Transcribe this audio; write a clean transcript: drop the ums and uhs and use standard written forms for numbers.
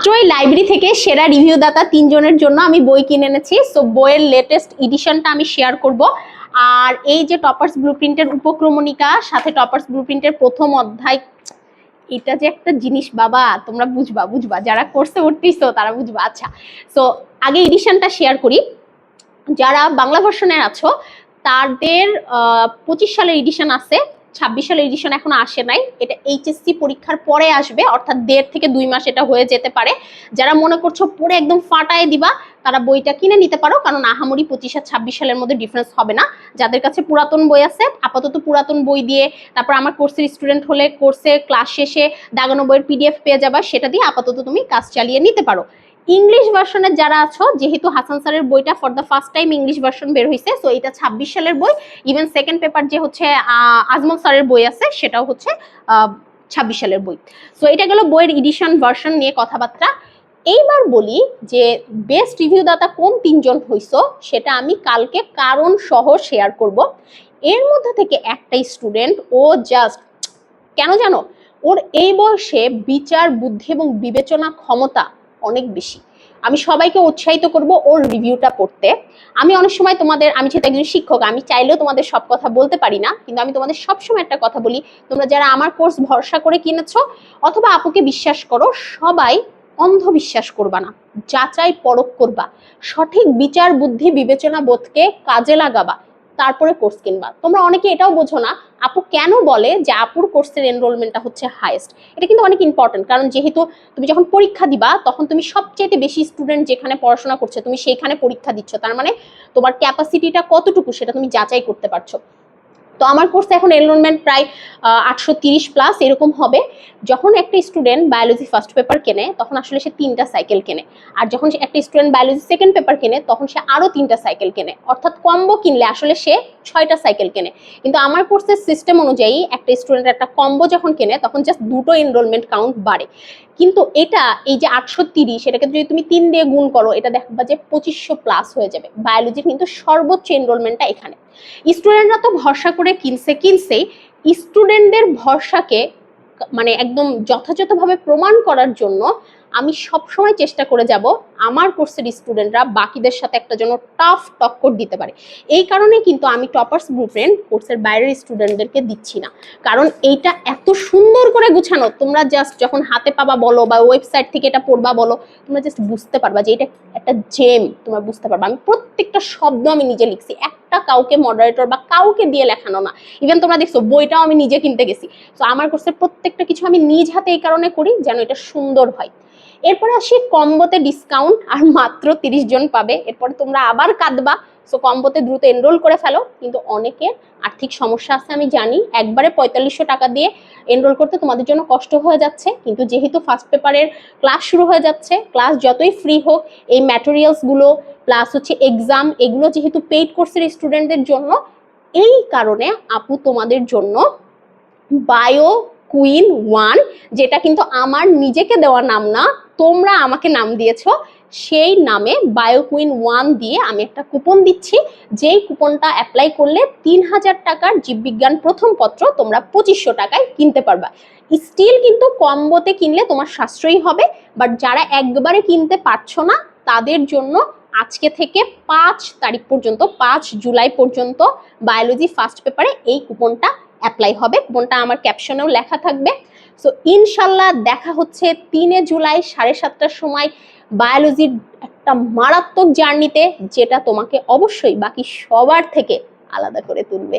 মাত্রই লাইব্রেরি থেকে সেরা রিভিউ দাতা 3 জনের জন্য আমি বই কিনে এনেছি। সো বইয়ের লেটেস্ট এডিশনটা আমি শেয়ার করব। আর এই যে টপার্স ব্লুপ্রিন্টের উপক্রমণিকা সাথে টপার্স ব্লুপ্রিন্টের প্রথম অধ্যায়, এটা যে একটা জিনিস বাবা, তোমরা বুঝবা যারা কোর্সে উঠতেছো তারা বুঝবা। আচ্ছা, সো আগে এডিশনটা শেয়ার করি। যারা বাংলা ভার্সনের আছো তাদের 25 সালের এডিশন আছে, 26 সালের এডিশন এখনো আসে নাই। এটা এইচএসসি পরীক্ষার পরে আসবে, অর্থাৎ 1.5 থেকে 2 মাস এটা হয়ে যেতে পারে। যারা মনে করছো পরে একদম ফাটায় দিবা তারা বইটা কিনে নিতে পারো, কারণ আহামরি 25 আর 26 সালের মধ্যে ডিফারেন্স হবে না। যাদের কাছে পুরাতন বই আছে আপাতত পুরাতন বই দিয়ে, তারপর আমার কোর্সের স্টুডেন্ট হলে কোর্সে ক্লাস শেষে দাগানো বইয়ের পিডিএফ পেয়ে যাবা, সেটা দিয়ে আপাতত তুমি কাজ চালিয়ে নিতে পারো। ইংলিশ ভার্সনের যারা আছো, যেহেতু হাসান স্যারের বইটা for the first time English version বের হয়েছে, সো এটা 26 সালের বই। ইভেন সেকেন্ড পেপার যে হচ্ছে আজমল স্যারের বই আছে সেটাও হচ্ছে 26 সালের বই। সো এটা গেল বইয়ের এডিশন ভার্সন নিয়ে কথাবার্তা। এইবার বলি যে বেস্ট রিভিউ দাতা কোন 3 জন হইছো, সেটা আমি কালকে কারণ সহ শেয়ার করব। এর মধ্যে থেকে একটা স্টুডেন্ট, ও জাস্ট কেন জানো, ওর এই বয়সে বিচার বুদ্ধি এবং বিবেচনা ক্ষমতা অনেক বেশি। আমি সবাইকে উৎসাহিত করব ওর রিভিউটা পড়তে। আমি অনেক সময় আমি যেহেতু একজন শিক্ষক, আমি চাইলেও তোমাদের সব কথা বলতে পারি না, কিন্তু আমি তোমাদের সবসময় একটা কথা বলি, তোমরা যারা আমার কোর্স ভরসা করে কিনেছো অথবা আপুকে বিশ্বাস করো, সবাই অন্ধবিশ্বাস করবা না, যাচাই পরখ করবা, সঠিক বিচার বুদ্ধি বিবেচনা বোধকে কাজে লাগাবা, তারপরে কোর্স কিনবা। তোমরা অনেকে এটাও বোঝো না আপু কেন বলে যে আপুর কোর্সের এনরোলমেন্টটা হচ্ছে হাইয়েস্ট। এটা কিন্তু অনেক ইম্পর্টেন্ট, কারণ যেহেতু তুমি যখন পরীক্ষা দিবা তখন তুমি সবচেয়ে বেশি স্টুডেন্ট যেখানে পড়াশোনা করছে তুমি সেইখানে পরীক্ষা দিচ্ছ, তার মানে তোমার ক্যাপাসিটিটা কতটুকু সেটা তুমি যাচাই করতে পারছো। তো আমার কোর্সে এখন এনরোলমেন্ট প্রায় 830 প্লাস এরকম হবে। যখন একটা স্টুডেন্ট বায়োলজি ফার্স্ট পেপার কেনে তখন আসলে সে 3টা সাইকেল কেনে, আর যখন একটা স্টুডেন্ট বায়োলজি সেকেন্ড পেপার কেনে তখন সে আরো 3টা সাইকেল কেনে, অর্থাৎ কম্বো কিনলে আসলে সে 6টা সাইকেল কেনে। কিন্তু আমার কোর্সের সিস্টেম অনুযায়ী একটা স্টুডেন্ট একটা কম্বো যখন কেনে তখন জাস্ট 2টো এনরোলমেন্ট কাউন্ট বাড়ে। কিন্তু এটা এই যে 830, এটাকে যদি তুমি 3 দিয়ে গুণ করো, এটা দেখবা যে 2500 প্লাস হয়ে যাবে। বায়োলজির কিন্তু সর্বোচ্চ এনরোলমেন্টটা এখানে। স্টুডেন্টরা তো ভরসা করে কিনছে, স্টুডেন্টদের ভরসাকে মানে একদম যথাযথভাবে প্রমাণ করার জন্য আমি সবসময় চেষ্টা করে যাব আমার কোর্সের স্টুডেন্টরা বাকিদের সাথে একটা জন্য টাফ টক্কর দিতে পারে। এই কারণে কিন্তু আমি টপার্স ব্লুপ্রিন্ট কোর্সের বাইরের স্টুডেন্টদেরকে দিচ্ছি না, কারণ এইটা এত সুন্দর করে গুছানো, তোমরা জাস্ট যখন হাতে পাবা বলো বা ওয়েবসাইট থেকে এটা পড়বা বলো, তোমরা জাস্ট বুঝতে পারবা যে এটা একটা জেম, তোমরা বুঝতে পারবা। আমি প্রত্যেকটা শব্দ আমি নিজে লিখছি, একটা কাউকে মডারেটর বা কাউকে দিয়ে লেখানো না। ইভেন তোমরা দেখছো বইটাও আমি নিজে কিনতে গেছি। তো আমার কোর্সের প্রত্যেকটা কিছু আমি নিজ হাতে এই কারণে করি যেন এটা সুন্দর হয়। এরপরে আসি কম্বোতে ডিসকাউন্ট, আর মাত্র 30 জন পাবে। এরপরে তোমরা আবার কাঁদবা, সো কম্বোতে দ্রুত এনরোল করে ফেলো। কিন্তু অনেকের আর্থিক সমস্যা আছে আমি জানি, একবারে 4500 টাকা দিয়ে এনরোল করতে তোমাদের জন্য কষ্ট হয়ে যাচ্ছে, কিন্তু যেহেতু ফার্স্ট পেপারের ক্লাস শুরু হয়ে যাচ্ছে, ক্লাস যতই ফ্রি হোক এই ম্যাটেরিয়ালসগুলো প্লাস হচ্ছে এক্সাম, এগুলো যেহেতু পেইড কোর্সের স্টুডেন্টদের জন্য, এই কারণে আপু তোমাদের জন্য বায়ো কুইন 1, যেটা কিন্তু আমার নিজেকে দেওয়া নাম না, তোমরা আমাকে নাম দিয়েছো, সেই নামে বায়ো কুইন 1 দিয়ে আমি একটা কুপন দিচ্ছি। যেই কুপনটা অ্যাপ্লাই করলে 3000 টাকার জীববিজ্ঞান প্রথম পত্র তোমরা 2500 টাকায় কিনতে পারবা। স্টিল কিন্তু কম্বোতে কিনলে তোমার সাশ্রয়ী হবে, বাট যারা একবারে কিনতে পারছো না তাদের জন্য আজকে থেকে 5 তারিখ পর্যন্ত, 5 জুলাই পর্যন্ত বায়োলজি ফার্স্ট পেপারে এই কুপনটা অ্যাপ্লাই হবে। কুপনটা আমার ক্যাপশনেও লেখা থাকবে। সো ইনশাল্লাহ দেখা হচ্ছে 3 জুলাই 7:30টার সময় বায়োলজির একটা মারাত্মক জার্নিতে, যেটা তোমাকে অবশ্যই বাকি সবার থেকে আলাদা করে তুলবে।